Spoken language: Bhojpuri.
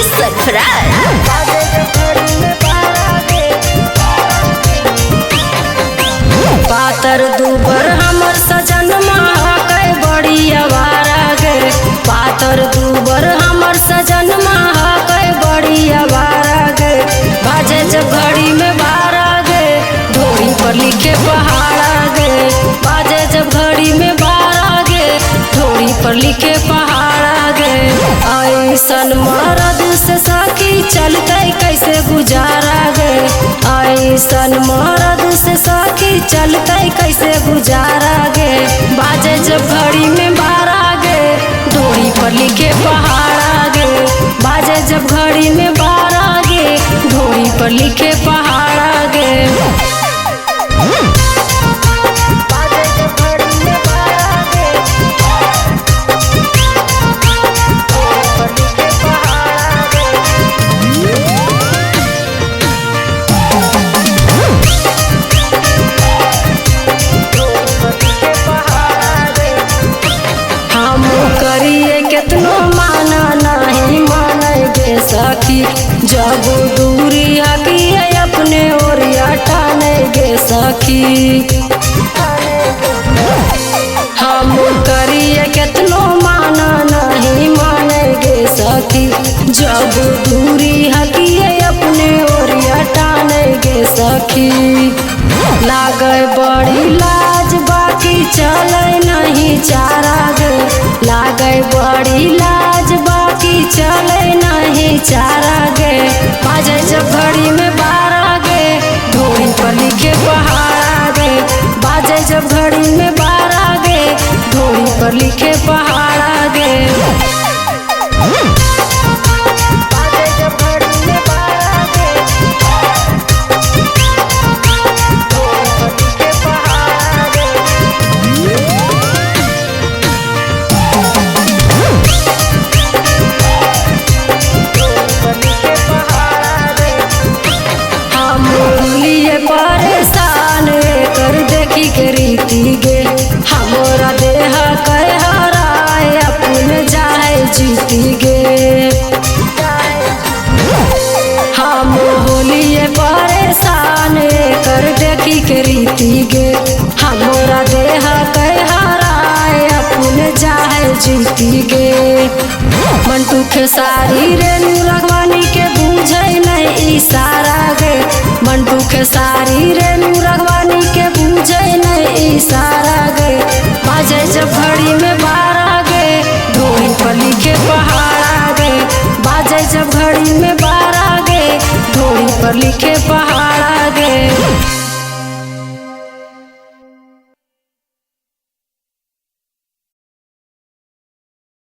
सरफराज। पातर दुबर हमर सजन महकै बड़ी अवारा गे। पातर दुबर हमर सजन महकै बड़ी अवारा गे। बाजे जब घड़ी में 12 गे, ढोरी पर लिखे पहाड़ा गे। बाजे जब घड़ी में 12 गे, ढोरी पर लिखे पहाड़ा गे। ऐसन मरद से सखी चलते कैसे गुजारा गे। ऐसन मरद से सखी चलते कैसे गुजारा गे। बाजे जब घड़ी में 12 गे, ढोरी पर लिखे पहाड़ा गे। बाजे जब घड़ी में 12 गे, ढोरी पर लिखे पहाड़ा गे। करिए केतनो माना नहीं माने गे सखी। जब दूरी हकिए अपने ओरिया टाने गे सखी। हम करिए केतनो माना नहीं माने गे सखी। जब दूरी हकिए अपने ओरिया टाने गे सखी। लागे बड़ी लाज बाकी चले नहीं चारा गे। लागे बड़ी लाज बाकी चले नहीं चारा गे। बाजे जब घड़ी में 12 गे, ढोरी पर लिखे पहाड़ा गे। बाजे जब घड़ी में 12 गे, ढोरी पर लिखे पहाड़ा गे। परेशान कर देखी के रीति गे। हमारा देह कह हराए अपन जाए जीती गे। हम होलिए परेशान कर देखी के रीति गे। हमारा देह कह हराए अपन जाए जीती गे। मंटू खेसारी रेणु रघवानी के बूझे नहीं इशारा गे। मंटू खेसारी रेणु रघवानी के बूझे नहीं इशारा गे। बाजे जब घड़ी में 12 गे, ढोरी पर लिखे पहाड़ा गे। बाजे जब घड़ी में 12 गे, ढोरी पर लिखे पहाड़ा गे।